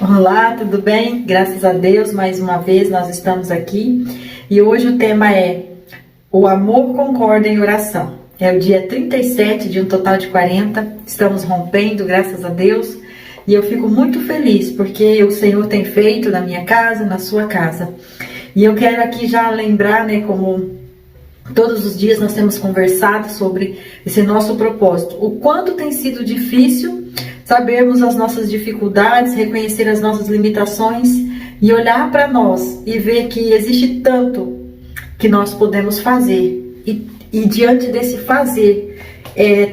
Olá, tudo bem? Graças a Deus, mais uma vez nós estamos aqui e hoje o tema é o amor concorda em oração. É o dia 37 de um total de 40, estamos rompendo, graças a Deus, e eu fico muito feliz porque o Senhor tem feito na minha casa, na sua casa. E eu quero aqui já lembrar, como todos os dias nós temos conversado sobre esse nosso propósito, o quanto tem sido difícil sabermos as nossas dificuldades, reconhecer as nossas limitações e olhar para nós e ver que existe tanto que nós podemos fazer. E diante desse fazer,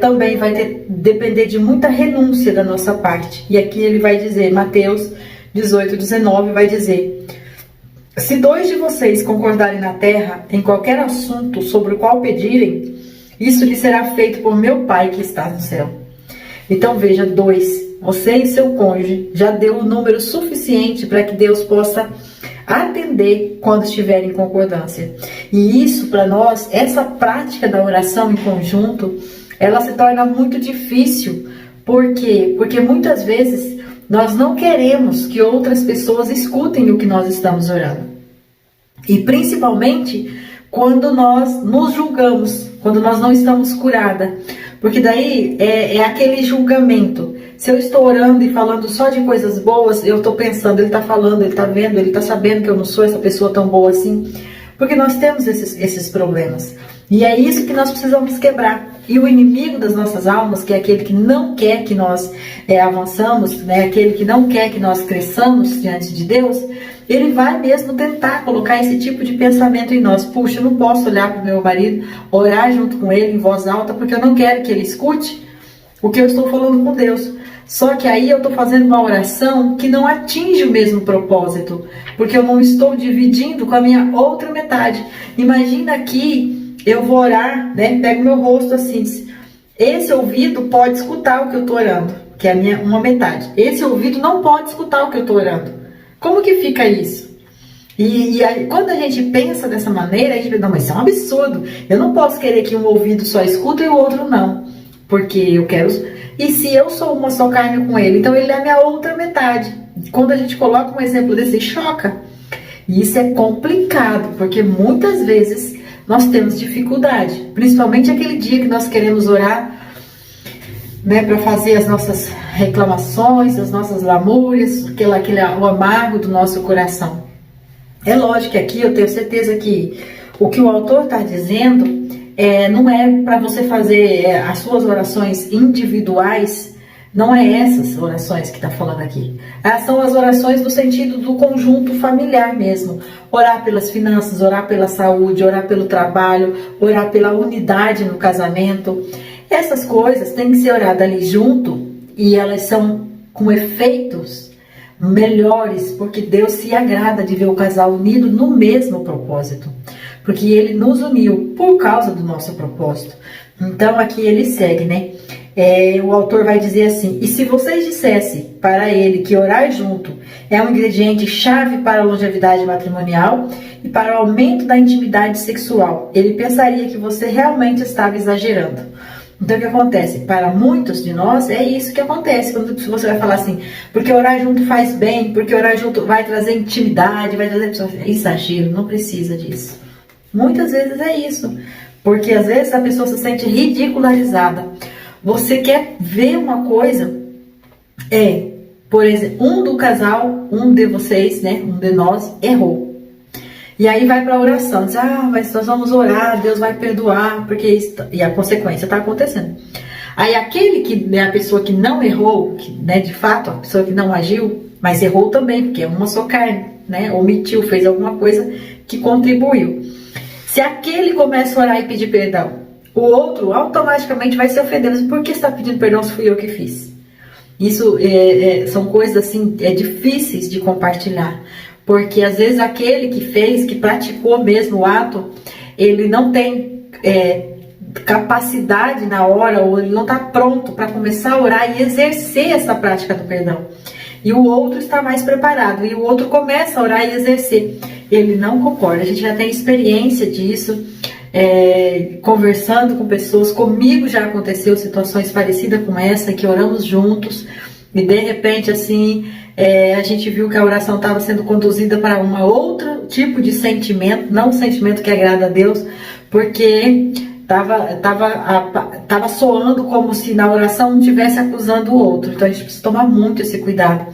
também vai depender de muita renúncia da nossa parte. E aqui ele vai dizer, Mateus 18:19 vai dizer: se 2 de vocês concordarem na terra em qualquer assunto sobre o qual pedirem, isso lhe será feito por meu Pai que está no céu. Então veja, 2, você e seu cônjuge já deu um número suficiente para que Deus possa atender quando estiver em concordância. E isso para nós, essa prática da oração em conjunto, ela se torna muito difícil. Por quê? Porque muitas vezes nós não queremos que outras pessoas escutem o que nós estamos orando. E principalmente quando nós nos julgamos, quando nós não estamos curadas. Porque daí é aquele julgamento. Se eu estou orando e falando só de coisas boas, eu estou pensando, ele está falando, ele está vendo, ele está sabendo que eu não sou essa pessoa tão boa assim. Porque nós temos esses problemas. E é isso que nós precisamos quebrar. E o inimigo das nossas almas, que é aquele que não quer que nós avançamos, aquele que não quer que nós cresçamos diante de Deus, ele vai mesmo tentar colocar esse tipo de pensamento em nós. Puxa, eu não posso olhar para o meu marido, orar junto com ele em voz alta, porque eu não quero que ele escute o que eu estou falando com Deus. Só que aí eu estou fazendo uma oração que não atinge o mesmo propósito, porque eu não estou dividindo com a minha outra metade. Imagina que eu vou orar, pego meu rosto assim, esse ouvido pode escutar o que eu estou orando, que é a minha uma metade. Esse ouvido não pode escutar o que eu estou orando. Como que fica isso? E aí, quando a gente pensa dessa maneira, a gente pensa, não, mas isso é um absurdo. Eu não posso querer que um ouvido só escuta e o outro não. Porque eu quero... E se eu sou uma só carne com ele, então ele é a minha outra metade. Quando a gente coloca um exemplo desse, choca. E isso é complicado, porque muitas vezes nós temos dificuldade. Principalmente aquele dia que nós queremos orar, para fazer as nossas reclamações, as nossas lamúrias, o amargo do nosso coração. É lógico que aqui eu tenho certeza que o que o autor está dizendo não é para você fazer as suas orações individuais, não é essas orações que está falando aqui. São as orações no sentido do conjunto familiar mesmo. Orar pelas finanças, orar pela saúde, orar pelo trabalho, orar pela unidade no casamento. Essas coisas têm que ser oradas ali junto e elas são com efeitos melhores, porque Deus se agrada de ver o casal unido no mesmo propósito, porque Ele nos uniu por causa do nosso propósito. Então aqui ele segue, o autor vai dizer assim: e se vocês dissessem para ele que orar junto é um ingrediente chave para a longevidade matrimonial e para o aumento da intimidade sexual, ele pensaria que você realmente estava exagerando. Então o que acontece? Para muitos de nós é isso que acontece quando você vai falar assim, porque orar junto faz bem, porque orar junto vai trazer intimidade, vai trazer... Exagero, não precisa disso. Muitas vezes é isso, porque às vezes a pessoa se sente ridicularizada. Você quer ver uma coisa, por exemplo, um do casal, um de vocês, um de nós, errou. E aí vai para a oração, diz, mas nós vamos orar, Deus vai perdoar, porque isso... E a consequência está acontecendo. Aí aquele que é a pessoa que não errou, de fato, a pessoa que não agiu, mas errou também, porque é uma só carne, omitiu, fez alguma coisa que contribuiu. Se aquele começa a orar e pedir perdão, o outro automaticamente vai se ofender. Mas por que você está pedindo perdão se fui eu que fiz? Isso são coisas assim, difíceis de compartilhar. Porque às vezes aquele que fez, que praticou mesmo o ato, ele não tem capacidade na hora, ou ele não está pronto para começar a orar e exercer essa prática do perdão. E o outro está mais preparado, e o outro começa a orar e exercer. Ele não concorda, a gente já tem experiência disso, conversando com pessoas. Comigo já aconteceu situações parecidas com essa, que oramos juntos, e de repente assim a gente viu que a oração estava sendo conduzida para um outro tipo de sentimento, não um sentimento que agrada a Deus, porque tava soando como se na oração não estivesse acusando o outro. Então a gente precisa tomar muito esse cuidado,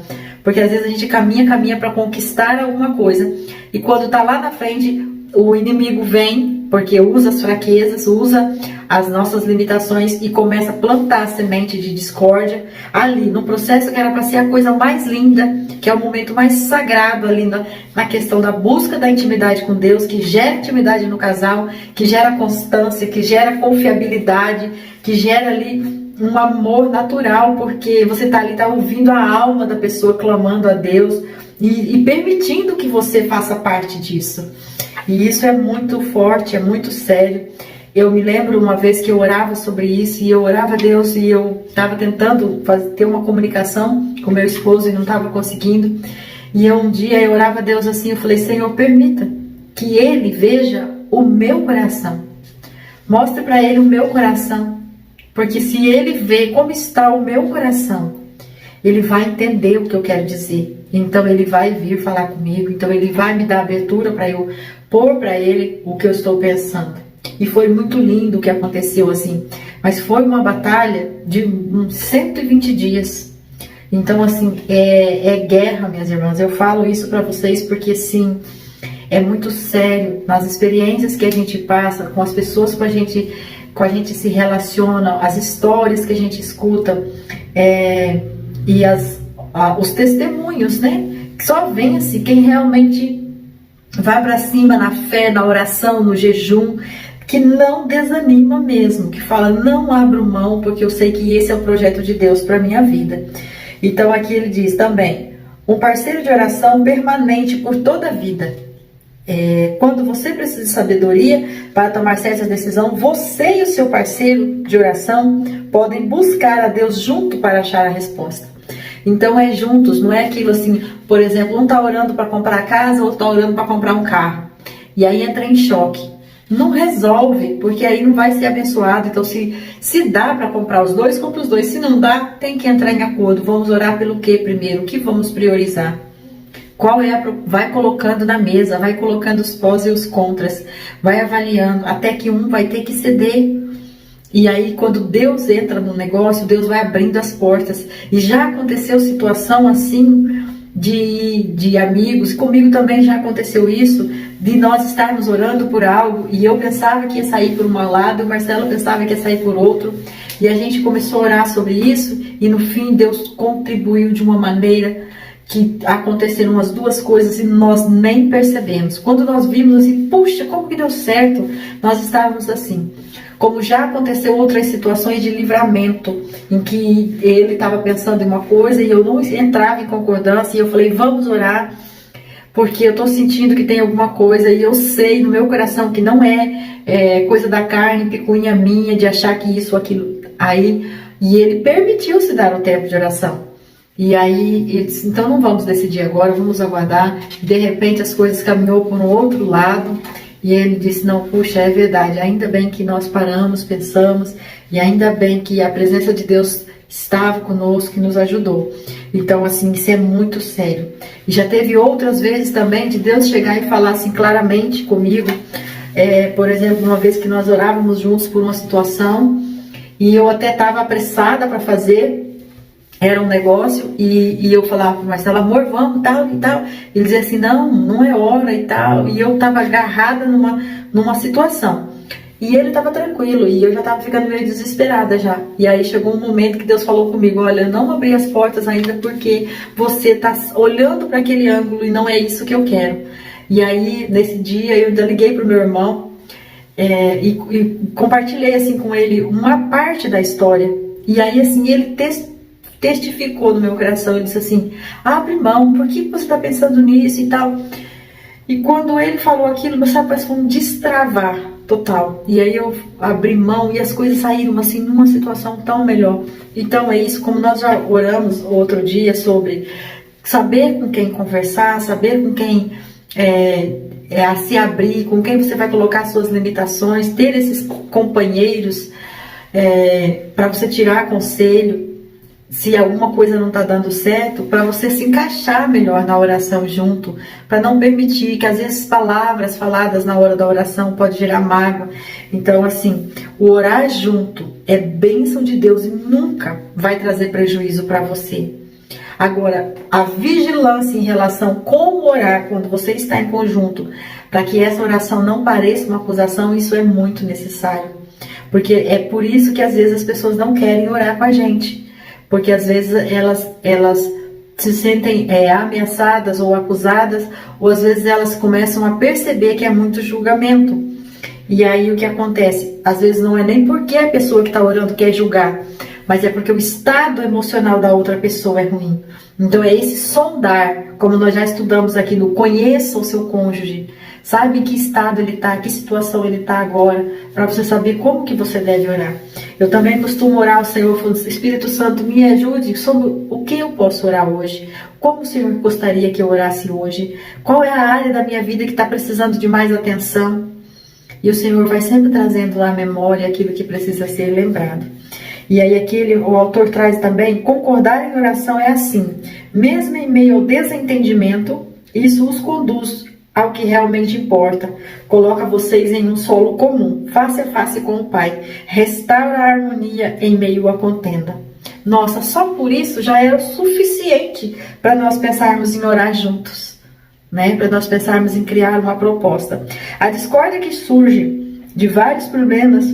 porque às vezes a gente caminha para conquistar alguma coisa, e quando tá lá na frente o inimigo vem, porque usa as fraquezas, usa as nossas limitações e começa a plantar a semente de discórdia ali, no processo que era para ser a coisa mais linda, que é o momento mais sagrado ali na questão da busca da intimidade com Deus, que gera intimidade no casal, que gera constância, que gera confiabilidade, que gera ali um amor natural, porque você tá ali, tá ouvindo a alma da pessoa clamando a Deus e permitindo que você faça parte disso. E isso é muito forte, é muito sério. Eu me lembro uma vez que eu orava sobre isso, e eu orava a Deus, e eu estava tentando ter uma comunicação com meu esposo e não estava conseguindo. E um dia eu orava a Deus assim, eu falei: Senhor, permita que Ele veja o meu coração. Mostre para Ele o meu coração. Porque se Ele vê como está o meu coração, Ele vai entender o que eu quero dizer. Então Ele vai vir falar comigo, então Ele vai me dar abertura para eu pôr para Ele o que eu estou pensando. E foi muito lindo o que aconteceu assim. Mas foi uma batalha de uns 120 dias. Então assim, é guerra, minhas irmãs. Eu falo isso para vocês porque assim, é muito sério. Nas experiências que a gente passa, com as pessoas que a gente se relaciona, as histórias que a gente escuta, e os testemunhos, né? Só vence quem realmente vai para cima na fé, na oração, no jejum, que não desanima mesmo, que fala: não abro mão, porque eu sei que esse é o projeto de Deus para minha vida. Então aqui ele diz também: um parceiro de oração permanente por toda a vida. Quando você precisa de sabedoria para tomar certas decisões, você e o seu parceiro de oração podem buscar a Deus junto para achar a resposta. Então é juntos, não é aquilo assim, por exemplo, um está orando para comprar casa, outro está orando para comprar um carro, e aí entra em choque. Não resolve, porque aí não vai ser abençoado. Então se dá para comprar os dois, compra os dois. Se não dá, tem que entrar em acordo. Vamos orar pelo que primeiro? O que vamos priorizar? Vai colocando na mesa, vai colocando os pós e os contras, vai avaliando, até que um vai ter que ceder. E aí quando Deus entra no negócio, Deus vai abrindo as portas. E já aconteceu situação assim de amigos, comigo também já aconteceu isso, de nós estarmos orando por algo e eu pensava que ia sair por um lado, o Marcelo pensava que ia sair por outro, e a gente começou a orar sobre isso, e no fim Deus contribuiu de uma maneira que aconteceram as duas coisas e nós nem percebemos. Quando nós vimos assim, puxa, como que deu certo? Nós estávamos assim. Como já aconteceu outras situações de livramento, em que ele estava pensando em uma coisa e eu não entrava em concordância, e eu falei: vamos orar, porque eu estou sentindo que tem alguma coisa, e eu sei no meu coração que não é coisa da carne, picuinha minha, de achar que isso ou aquilo. E ele permitiu-se dar o tempo de oração. E aí ele disse: então não vamos decidir agora, vamos aguardar. De repente as coisas caminhou por um outro lado, e ele disse: não, puxa, é verdade, ainda bem que nós paramos, pensamos, e ainda bem que a presença de Deus estava conosco, que nos ajudou. Então assim, isso é muito sério. E já teve outras vezes também de Deus chegar e falar assim claramente comigo. Por exemplo, uma vez que nós orávamos juntos por uma situação, e eu até estava apressada para fazer, era um negócio, e eu falava pro Marcelo: amor, vamos, tal e tal. Ele dizia assim: não é hora e tal. E eu tava agarrada numa situação. E ele tava tranquilo, e eu já tava ficando meio desesperada já. E aí chegou um momento que Deus falou comigo: olha, eu não abri as portas ainda porque você tá olhando para aquele ângulo e não é isso que eu quero. E aí, nesse dia, eu ainda liguei pro meu irmão e compartilhei assim com ele uma parte da história. E aí, assim, ele testificou no meu coração. Ele disse assim: abre mão, por que você está pensando nisso e tal? E quando ele falou aquilo, meu sabe, parece um destravar total. E aí eu abri mão e as coisas saíram assim numa situação tão melhor. Então é isso, como nós já oramos outro dia sobre saber com quem conversar, saber com quem se abrir, com quem você vai colocar suas limitações, ter esses companheiros para você tirar conselho. se alguma coisa não está dando certo, para você se encaixar melhor na oração junto, para não permitir que às vezes palavras faladas na hora da oração pode gerar mágoa. Então, assim, o orar junto é bênção de Deus e nunca vai trazer prejuízo para você. Agora, a vigilância em relação a como orar quando você está em conjunto, para que essa oração não pareça uma acusação, isso é muito necessário. Porque é por isso que às vezes as pessoas não querem orar com a gente. Porque às vezes elas se sentem ameaçadas ou acusadas, ou às vezes elas começam a perceber que é muito julgamento. E aí o que acontece? Às vezes não é nem porque a pessoa que está orando quer julgar, mas é porque o estado emocional da outra pessoa é ruim. Então é esse sondar, como nós já estudamos aqui no Conheça o Seu Cônjuge. Sabe em que estado ele está, que situação ele está agora, para você saber como que você deve orar. Eu também costumo orar ao Senhor, falando, Espírito Santo, me ajude sobre o que eu posso orar hoje. Como o Senhor gostaria que eu orasse hoje? Qual é a área da minha vida que está precisando de mais atenção? E o Senhor vai sempre trazendo à memória aquilo que precisa ser lembrado. E aí o autor traz também, concordar em oração é assim, mesmo em meio ao desentendimento, isso os conduz ao que realmente importa, coloca vocês em um solo comum, face a face com o Pai, restaura a harmonia em meio à contenda. Nossa, só por isso já era o suficiente para nós pensarmos em orar juntos, né? Para nós pensarmos em criar uma proposta. A discórdia que surge de vários problemas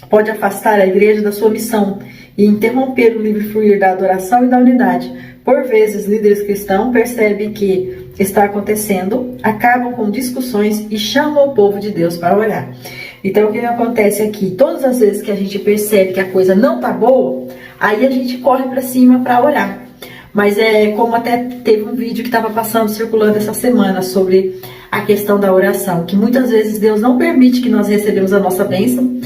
pode afastar a igreja da sua missão e interromper o livre fluir da adoração e da unidade. Por vezes, líderes cristãos percebem que está acontecendo, acabam com discussões e chamam o povo de Deus para orar. Então, o que acontece aqui? Todas as vezes que a gente percebe que a coisa não está boa, aí a gente corre para cima para orar. Mas é como até teve um vídeo que estava passando, circulando essa semana, sobre a questão da oração, que muitas vezes Deus não permite que nós recebamos a nossa bênção,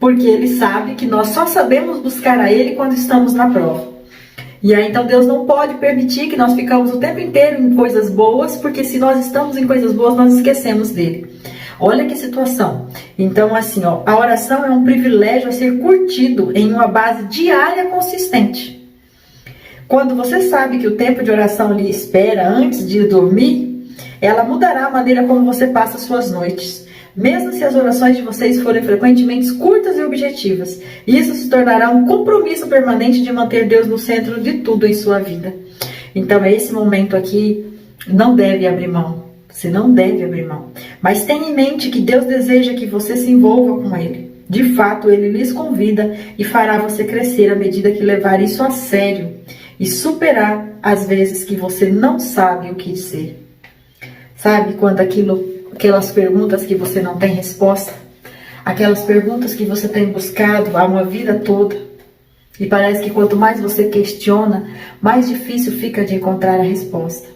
porque Ele sabe que nós só sabemos buscar a Ele quando estamos na prova. E aí, então, Deus não pode permitir que nós ficamos o tempo inteiro em coisas boas, porque se nós estamos em coisas boas, nós esquecemos dele. Olha que situação. Então, assim, ó, a oração é um privilégio a ser curtido em uma base diária consistente. Quando você sabe que o tempo de oração lhe espera antes de dormir, ela mudará a maneira como você passa suas noites. Mesmo se as orações de vocês forem frequentemente curtas e objetivas, isso se tornará um compromisso permanente de manter Deus no centro de tudo em sua vida. Então, esse momento aqui não deve abrir mão. Você não deve abrir mão. Mas tenha em mente que Deus deseja que você se envolva com Ele. De fato, Ele lhes convida e fará você crescer à medida que levar isso a sério e superar as vezes que você não sabe o que dizer. Sabe quando aquelas perguntas que você não tem resposta, aquelas perguntas que você tem buscado há uma vida toda, e parece que quanto mais você questiona, mais difícil fica de encontrar a resposta.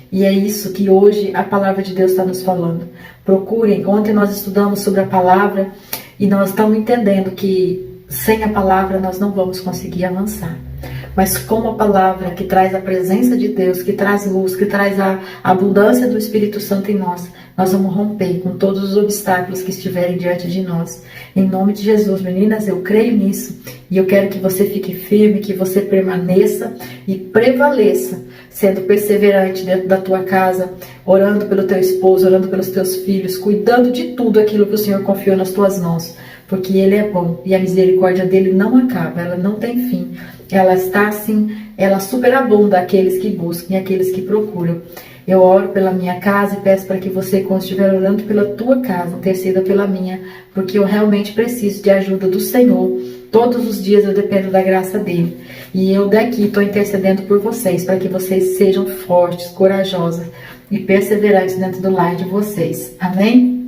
E é isso que hoje a palavra de Deus está nos falando. Procurem, ontem nós estudamos sobre a palavra e nós estamos entendendo que sem a palavra nós não vamos conseguir avançar. Mas com a palavra que traz a presença de Deus, que traz luz, que traz a abundância do Espírito Santo em nós, nós vamos romper com todos os obstáculos que estiverem diante de nós. Em nome de Jesus, meninas, eu creio nisso e eu quero que você fique firme, que você permaneça e prevaleça, sendo perseverante dentro da tua casa, orando pelo teu esposo, orando pelos teus filhos, cuidando de tudo aquilo que o Senhor confiou nas tuas mãos, porque Ele é bom e a misericórdia dele não acaba, ela não tem fim. Ela está assim, ela superabunda aqueles que buscam e aqueles que procuram. Eu oro pela minha casa e peço para que você, quando estiver orando pela tua casa, interceda pela minha, porque eu realmente preciso de ajuda do Senhor. Todos os dias eu dependo da graça dele. E eu daqui estou intercedendo por vocês, para que vocês sejam fortes, corajosas e perseverantes dentro do lar de vocês. Amém?